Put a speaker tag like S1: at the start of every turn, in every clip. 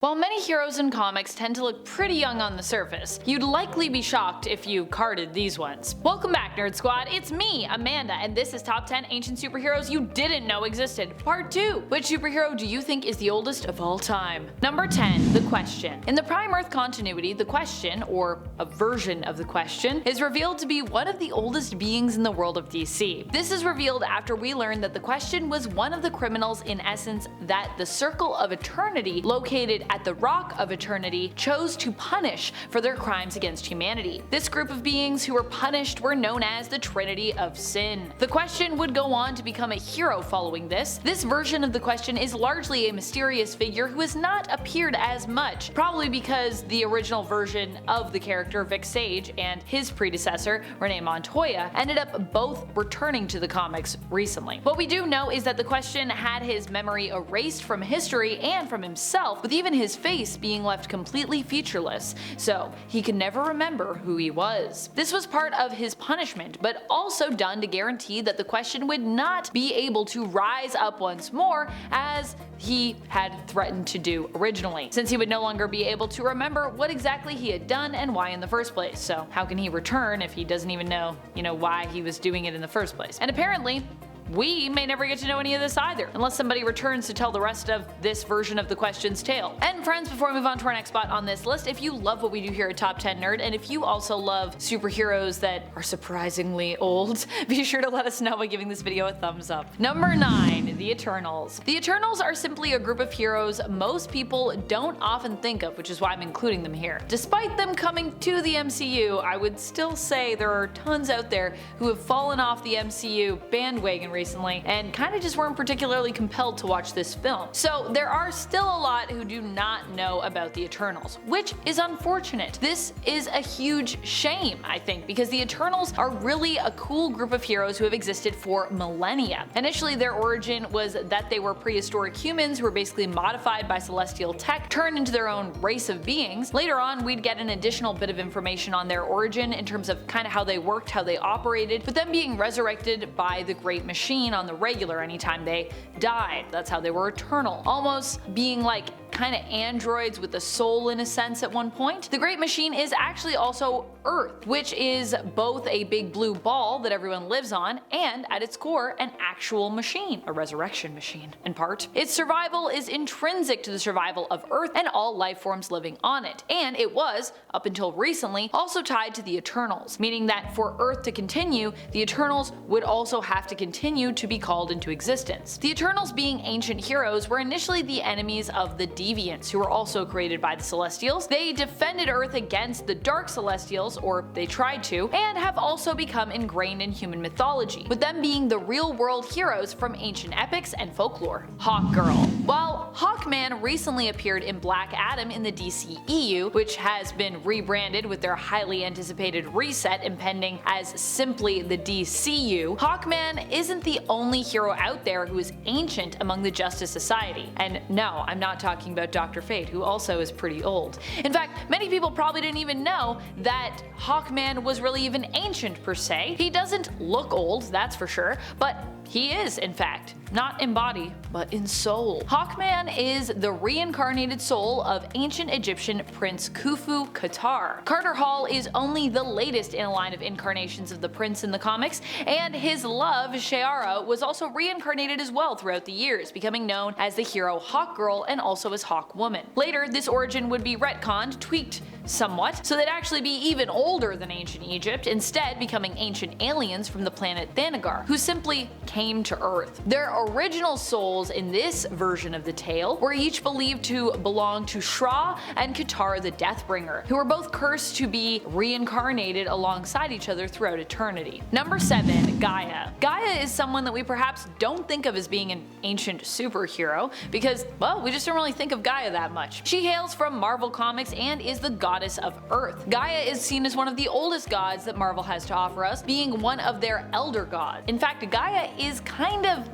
S1: While many heroes in comics tend to look pretty young on the surface, you'd likely be shocked if you carded these ones. Welcome back, Nerd Squad, it's me, Amanda, and this is Top 10 Ancient Superheroes You Didn't Know Existed, Part 2. Which superhero do you think is the oldest of all time? Number 10. The Question. In the Prime Earth continuity, the Question, or a version of the Question, is revealed to be one of the oldest beings in the world of DC. This is revealed after we learn that the Question was one of the criminals in essence that the Circle of Eternity, located at the Rock of Eternity, chose to punish for their crimes against humanity. This group of beings who were punished were known as the Trinity of Sin. The Question would go on to become a hero following this. This version of the Question is largely a mysterious figure who has not appeared as much, probably because the original version of the character Vic Sage and his predecessor Renee Montoya ended up both returning to the comics recently. What we do know is that the Question had his memory erased from history and from himself, with even his face being left completely featureless, so he could never remember who he was. This was part of his punishment, but also done to guarantee that the Question would not be able to rise up once more as he had threatened to do originally, since he would no longer be able to remember what exactly he had done and why in the first place. So how can he return if he doesn't even know, why he was doing it in the first place? And apparently, we may never get to know any of this either, unless somebody returns to tell the rest of this version of the Question's tale. And friends, before we move on to our next spot on this list, if you love what we do here at Top 10 Nerd, and if you also love superheroes that are surprisingly old, be sure to let us know by giving this video a thumbs up. Number 9. The Eternals. The Eternals are simply a group of heroes most people don't often think of, which is why I'm including them here. Despite them coming to the MCU, I would still say there are tons out there who have fallen off the MCU bandwagon recently and kind of just weren't particularly compelled to watch this film. So there are still a lot who do not know about the Eternals, which is unfortunate. This is a huge shame, I think, because the Eternals are really a cool group of heroes who have existed for millennia. Initially, their origin was that they were prehistoric humans who were basically modified by celestial tech, turned into their own race of beings. Later on, we'd get an additional bit of information on their origin in terms of kind of how they worked, how they operated, with them being resurrected by the Great Machine on the regular anytime they died. That's how they were eternal, almost being like kind of androids with a soul in a sense at one point. The Great Machine is actually also Earth, which is both a big blue ball that everyone lives on and at its core an actual machine, a resurrection machine in part. Its survival is intrinsic to the survival of Earth and all life forms living on it, and it was, up until recently, also tied to the Eternals, meaning that for Earth to continue, the Eternals would also have to continue to be called into existence. The Eternals, being ancient heroes, were initially the enemies of the Deviants, who were also created by the Celestials. They defended Earth against the Dark Celestials, or they tried to, and have also become ingrained in human mythology, with them being the real-world heroes from ancient epics and folklore. Hawkgirl. While Hawkman recently appeared in Black Adam in the DCEU, which has been rebranded with their highly anticipated reset impending as simply the DCU, Hawkman isn't the only hero out there who is ancient among the Justice Society. And no, I'm not talking about Dr. Fate, who also is pretty old. In fact, many people probably didn't even know that Hawkman was really even ancient per se. He doesn't look old, that's for sure, but he is, in fact, not in body, but in soul. Hawkman is the reincarnated soul of ancient Egyptian Prince Khufu Qatar. Carter Hall is only the latest in a line of incarnations of the prince in the comics, and his love, Shayara, was also reincarnated as well throughout the years, becoming known as the hero Hawkgirl and also as Hawkwoman. Later, this origin would be retconned, tweaked somewhat, so they'd actually be even older than ancient Egypt, instead becoming ancient aliens from the planet Thanagar, who simply came to Earth. Their original souls in this version of the tale were each believed to belong to Shra and Qatar the Deathbringer, who were both cursed to be reincarnated alongside each other throughout eternity. Number 7. Gaia. Gaia is someone that we perhaps don't think of as being an ancient superhero because, well, we just don't really think of Gaia that much. She hails from Marvel Comics and is the goddess of Earth. Gaia is seen as one of the oldest gods that Marvel has to offer us, being one of their elder gods. In fact, Gaia is kind of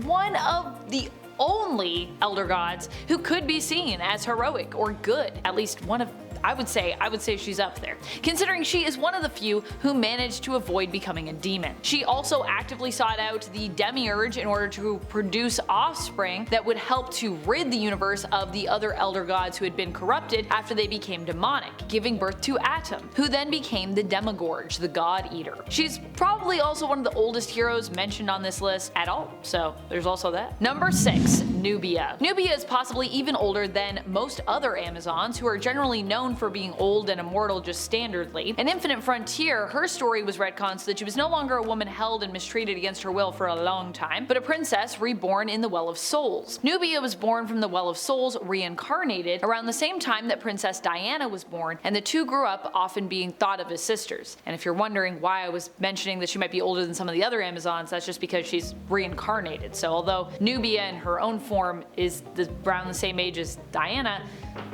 S1: one of the only elder gods who could be seen as heroic or good, at least one of I would say she's up there, considering she is one of the few who managed to avoid becoming a demon. She also actively sought out the demiurge in order to produce offspring that would help to rid the universe of the other elder gods who had been corrupted after they became demonic, giving birth to Atom, who then became the Demigorge, the God Eater. She's probably also one of the oldest heroes mentioned on this list at all, so there's also that. Number 6. Nubia. Nubia is possibly even older than most other Amazons, who are generally known for being old and immortal just standardly. In Infinite Frontier, her story was retconned so that she was no longer a woman held and mistreated against her will for a long time, but a princess reborn in the Well of Souls. Nubia was born from the Well of Souls, reincarnated, around the same time that Princess Diana was born, and the two grew up often being thought of as sisters. And if you're wondering why I was mentioning that she might be older than some of the other Amazons, that's just because she's reincarnated. So although Nubia in her own form is around the same age as Diana,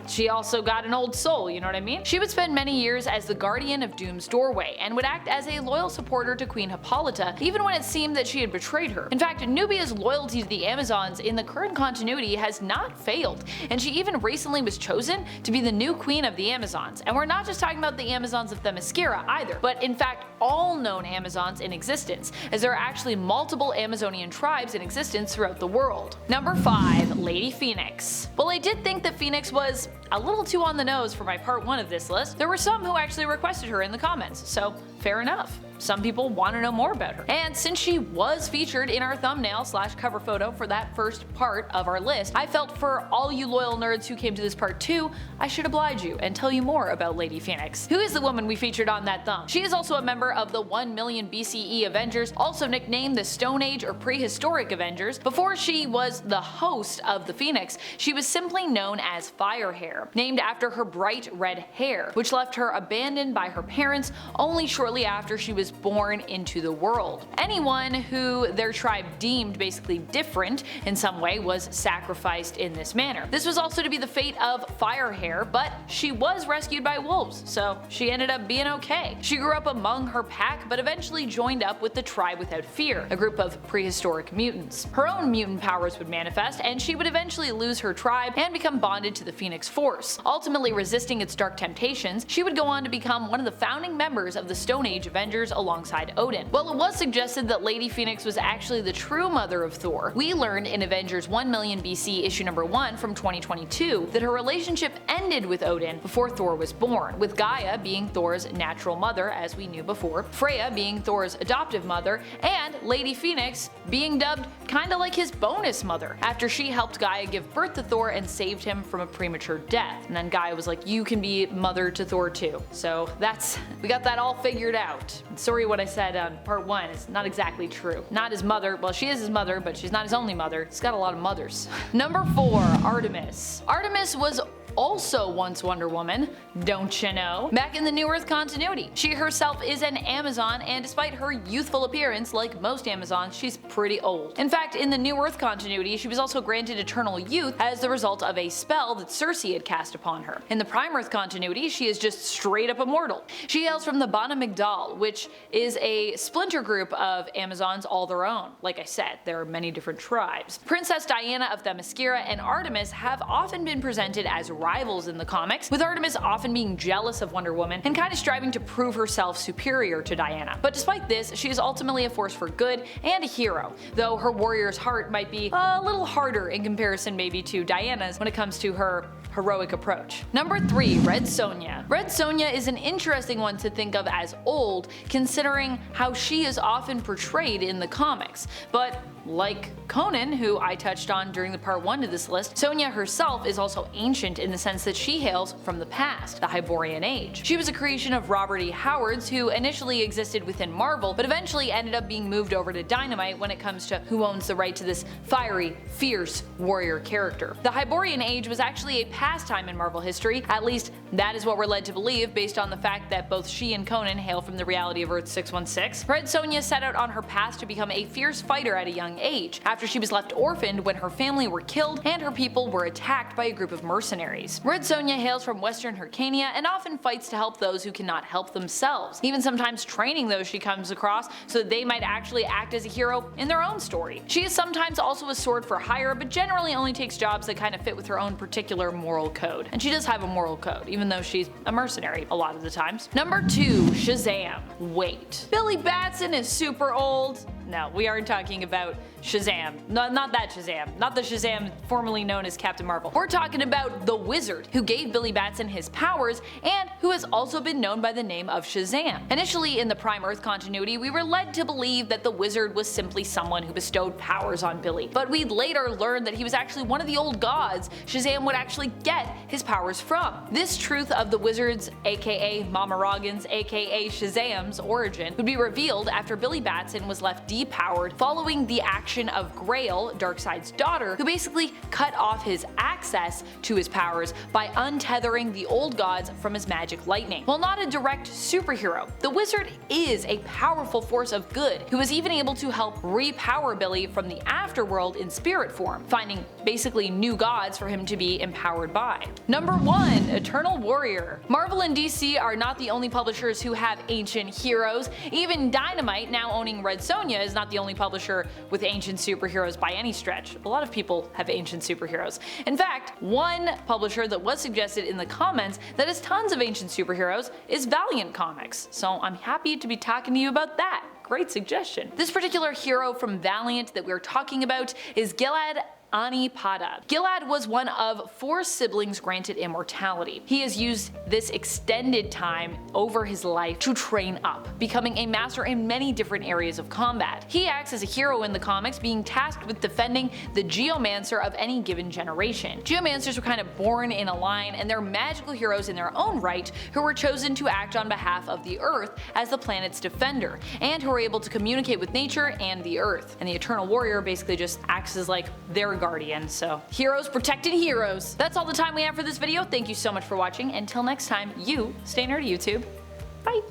S1: she also got an old soul, you know what I mean? She would spend many years as the guardian of Doom's doorway, and would act as a loyal supporter to Queen Hippolyta, even when it seemed that she had betrayed her. In fact, Nubia's loyalty to the Amazons in the current continuity has not failed, and she even recently was chosen to be the new queen of the Amazons. And we're not just talking about the Amazons of Themyscira either, but in fact all known Amazons in existence, as there are actually multiple Amazonian tribes in existence throughout the world. Number 5. Lady Phoenix. Well, I did think that Phoenix was a little too on the nose for my part 1 of this list. There were some who actually requested her in the comments, so fair enough. Some people want to know more about her. And since she was featured in our thumbnail / cover photo for that first part of our list, I felt for all you loyal nerds who came to this part 2, I should oblige you and tell you more about Lady Phoenix. Who is the woman we featured on that thumb? She is also a member of the 1 million BCE Avengers, also nicknamed the Stone Age or Prehistoric Avengers. Before she was the host of the Phoenix, she was simply known as Firehair, named after her bright red hair, which left her abandoned by her parents only shortly after she was born into the world. Anyone who their tribe deemed basically different in some way was sacrificed in this manner. This was also to be the fate of Firehair, but she was rescued by wolves, so she ended up being okay. She grew up among her pack, but eventually joined up with the Tribe Without Fear, a group of prehistoric mutants. Her own mutant powers would manifest, and she would eventually lose her tribe and become bonded to the Phoenix Force. Ultimately resisting its dark temptations, she would go on to become one of the founding members of the Stone Age Avengers alongside Odin. While it was suggested that Lady Phoenix was actually the true mother of Thor, we learned in Avengers 1 million BC issue number 1 from 2022 that her relationship ended with Odin before Thor was born, with Gaia being Thor's natural mother as we knew before, Freya being Thor's adoptive mother, and Lady Phoenix being dubbed kinda like his bonus mother, after she helped Gaia give birth to Thor and saved him from a premature death. And then Gaia was like, you can be mother to Thor too. So we got that all figured out. Sorry what I said on part 1 is not exactly true. Not his mother, well she is his mother, but she's not his only mother. He's got a lot of mothers. Number 4. Artemis. Artemis was also once Wonder Woman, don't you know? Back in the New Earth continuity. She herself is an Amazon, and despite her youthful appearance, like most Amazons, she's pretty old. In fact, in the New Earth continuity, she was also granted eternal youth as the result of a spell that Circe had cast upon her. In the Prime Earth continuity, she is just straight up immortal. She hails from the Bana Migdal, which is a splinter group of Amazons all their own. Like I said, there are many different tribes. Princess Diana of Themyscira and Artemis have often been presented as rivals in the comics, with Artemis often being jealous of Wonder Woman and kind of striving to prove herself superior to Diana. But despite this, she is ultimately a force for good and a hero, though her warrior's heart might be a little harder in comparison maybe to Diana's when it comes to her heroic approach. Number 3. Red Sonja. Red Sonja is an interesting one to think of as old, considering how she is often portrayed in the comics, but like Conan, who I touched on during the part 1 of this list, Sonja herself is also ancient in the sense that she hails from the past, the Hyborian Age. She was a creation of Robert E. Howard's, who initially existed within Marvel, but eventually ended up being moved over to Dynamite when it comes to who owns the right to this fiery, fierce warrior character. The Hyborian Age was actually a pastime in Marvel history, at least that is what we're led to believe based on the fact that both she and Conan hail from the reality of Earth 616. Red Sonja set out on her path to become a fierce fighter at a young young age, after she was left orphaned when her family were killed and her people were attacked by a group of mercenaries. Red Sonja hails from Western Hyrcania and often fights to help those who cannot help themselves, even sometimes training those she comes across so that they might actually act as a hero in their own story. She is sometimes also a sword for hire, but generally only takes jobs that kind of fit with her own particular moral code. And she does have a moral code, even though she's a mercenary a lot of the times. Number 2. Shazam. Wait. Billy Batson is super old? No, we aren't talking about Shazam. Not that Shazam. Not the Shazam formerly known as Captain Marvel. We're talking about the Wizard, who gave Billy Batson his powers and who has also been known by the name of Shazam. Initially in the Prime Earth continuity, we were led to believe that the Wizard was simply someone who bestowed powers on Billy, but we'd later learned that he was actually one of the old gods Shazam would actually get his powers from. This truth of the Wizard's, aka Mama Roggins, aka Shazam's origin would be revealed after Billy Batson was left depowered following the action of Grail, Darkseid's daughter, who basically cut off his access to his powers by untethering the old gods from his magic lightning. While not a direct superhero, the Wizard is a powerful force of good who was even able to help repower Billy from the afterworld in spirit form, finding basically new gods for him to be empowered by. Number 1. Eternal Warrior. Marvel and DC are not the only publishers who have ancient heroes. Even Dynamite, now owning Red Sonja, is not the only publisher with ancient superheroes by any stretch. A lot of people have ancient superheroes. In fact, one publisher that was suggested in the comments that has tons of ancient superheroes is Valiant Comics, so I'm happy to be talking to you about that. Great suggestion. This particular hero from Valiant that we're talking about is Gilad Anipada. Gilad was one of 4 siblings granted immortality. He has used this extended time over his life to train up, becoming a master in many different areas of combat. He acts as a hero in the comics, being tasked with defending the Geomancer of any given generation. Geomancers were kind of born in a line, and they're magical heroes in their own right who were chosen to act on behalf of the Earth as the planet's defender, and who are able to communicate with nature and the Earth. And the Eternal Warrior basically just acts as like their guardian, so heroes protecting heroes. That's all the time we have for this video. Thank you so much for watching. Until next time, you stay nerdy, YouTube. Bye!